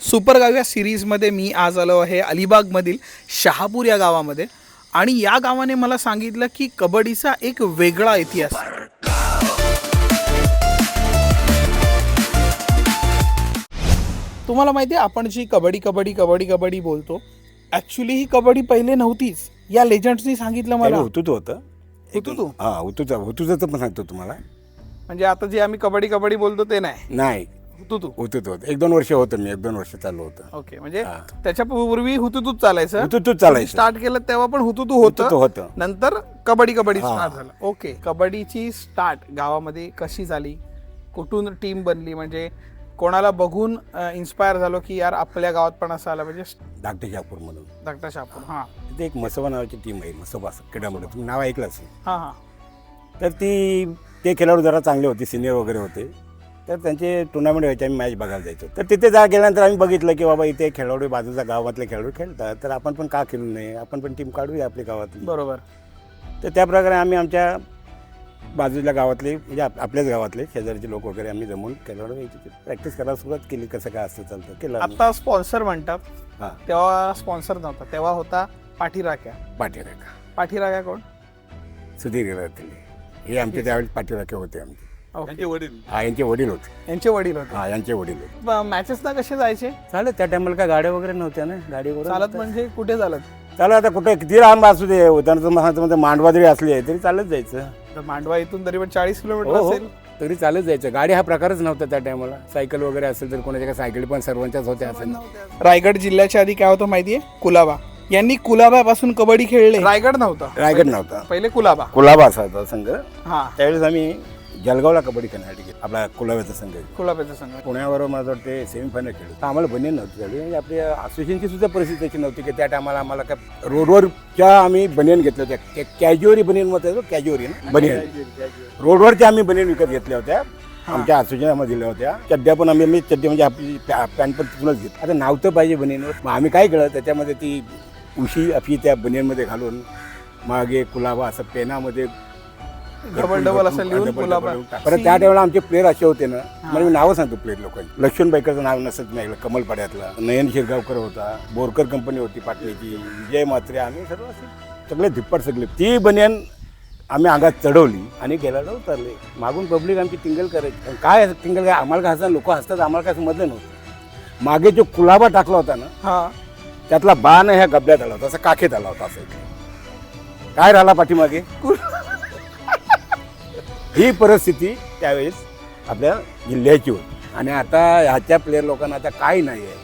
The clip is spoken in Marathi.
सुपरगाव या सिरीजमध्ये मी आज आलो आहे अलिबागमधील शहापूर या गावामध्ये आणि या गावाने मला सांगितलं की कबड्डीचा एक वेगळा इतिहास. तुम्हाला माहिती आहे आपण जी कबड्डी बोलतो ॲक्च्युली ही कबड्डी पहिले नव्हतीच. या लेजंड्सनी सांगितलं मला. हुतुतू होतं. हुतुतू? हां, हुतुतूचं पण सांगतो तुम्हाला. म्हणजे आता जे आम्ही कबड्डी बोलतो ते नाही, हुतुतू होतं 1-2 वर्ष होतं. मी 1-2 वर्ष चालू होतं. ओके. म्हणजे त्याच्या पूर्वी हुतुतूच चालायचं. हुतुतूच चालायचं. स्टार्ट केलं तेव्हा पण हुतुतू होतं. नंतर कबड्डी स्टार्ट झालं. ओके. कबड्डीची स्टार्ट गावामध्ये कशी झाली, कुठून टीम बनली, म्हणजे कोणाला बघून इन्स्पायर झालो की यार आपल्या गावात पण असं आलं, म्हणजे धाकटे शापूर म्हणून. धाकटा शापूर. हां. तिथे एक मसोबा नावाची टीम आहे. मसोबा क्रीडामध्ये तुम्ही नाव ऐकलं असेल. हां. तर ते खेळाडू जरा चांगले होते, सिनियर वगैरे होते. तर त्यांचे टुर्नामेंट व्हायचे, आम्ही मॅच बघायला जायचो. तर तिथे गेल्यानंतर आम्ही बघितलं की बाबा इथे खेळाडू बाजूच्या गावातले खेळाडू खेळतात, तर आपण पण का खेळू नये, आपण पण टीम काढूया आपल्या गावातली. बरोबर. तर त्याप्रकारे आम्ही आमच्या बाजूच्या गावातले म्हणजे आपल्याच गावातले शेजारचे लोक वगैरे आम्ही जमून खेळाडू प्रॅक्टिस करायला सुरुवात केली. कसं काय असतं चालतं केलं. आता स्पॉन्सर म्हणतात. हां. तेव्हा स्पॉन्सर नव्हता, तेव्हा होता पाठीराख्या. कोण? सुधीर राहतील हे आमचे त्यावेळेस पाठीराखे होते. आमचे यांचे वडील होते. यांचे वडील होते. मॅचेसला कसे जायचे? चालत त्या टायमाला काय गाड्या वगैरे नव्हत्या ना. गाडीवर चालत म्हणजे कुठे चालत? चालत आता कुठे किती लांब असू दे, उदाहरणार्थ मांडवा जरी असली आहे तरी चालत जायचं. तर मांडवा इथून तरी पण 40 किलोमीटर हो, असेल. तरी चालत जायचं. गाडी हा प्रकारच नव्हता त्या टायमाला. सायकल वगैरे असेल तर कोणाच्या सायकली पण सर्वांच्याच होत्या. असेल. रायगड जिल्ह्याच्या आधी काय होतं माहितीये? कुलाबा. यांनी कुलाबापासून कबड्डी खेळले. रायगड नव्हता. पहिले कुलाबा असायचा संघ. हा. त्यावेळेस आम्ही जळगावला कबड्डी खेळण्यासाठी गेलो. आपला कुलाब्याचा संघ पुण्यावर मला वाटते सेमीफायनल खेळलो. तर आम्हाला बनियन नव्हती त्यावेळी. आपल्या असोसिएशनची सुद्धा परिस्थिती त्याची नव्हती की त्या टायमाला आम्हाला काय रोडवरच्या आम्ही बनियन घेतल्या होत्या. कॅज्युअरी बनियन मध्ये कॅज्युअरी ना बनियन रोडवरच्या आम्ही बनियन विकत घेतल्या होत्या. आमच्या असोसिएशनमध्ये दिल्या होत्या. चड्ड्या पण आम्ही चड्डी म्हणजे आपली पॅन्ट पण तिथूनच घेतली. आता नाव तर पाहिजे बनियनवर. मग आम्ही काय केलं त्याच्यामध्ये ती उशी आपली त्या बनियनमध्ये घालून मागे कुलाबा असं पेनामध्ये डबल असं लिहून कुलाबा. परत त्या टायमाला आमचे प्लेअर असे होते ना, मला मी नावं सांगतो प्लेअर लोकांनी. लक्ष्मण बाईकरचं नाव नसत नाही, कमलपाड्यातला नयन शिरगावकर होता, बोरकर कंपनी होती पाटलीची, विजय म्हात्रे, आम्ही सर्व असे सगळे धिप्पड सगळे. ती बनियन आम्ही अंगात चढवली आणि गेल्याला उतरले. मागून पब्लिक आमची टिंगल करायची. काय टिंगल काय आम्हाला काय हसतात, लोक हसतात, आम्हाला काय समजलं नव्हतं. मागे जो कुलाबा टाकला होता ना त्यातला बाण ह्या गबड्यात आला होता, असं काखेत आला होता. असं काय राहिला पाठीमागे. ही परिस्थिती त्यावेळेस आपल्या जिल्ह्याची होती. आणि आता ह्याच्या प्लेअर लोकांना आता काही नाही आहे.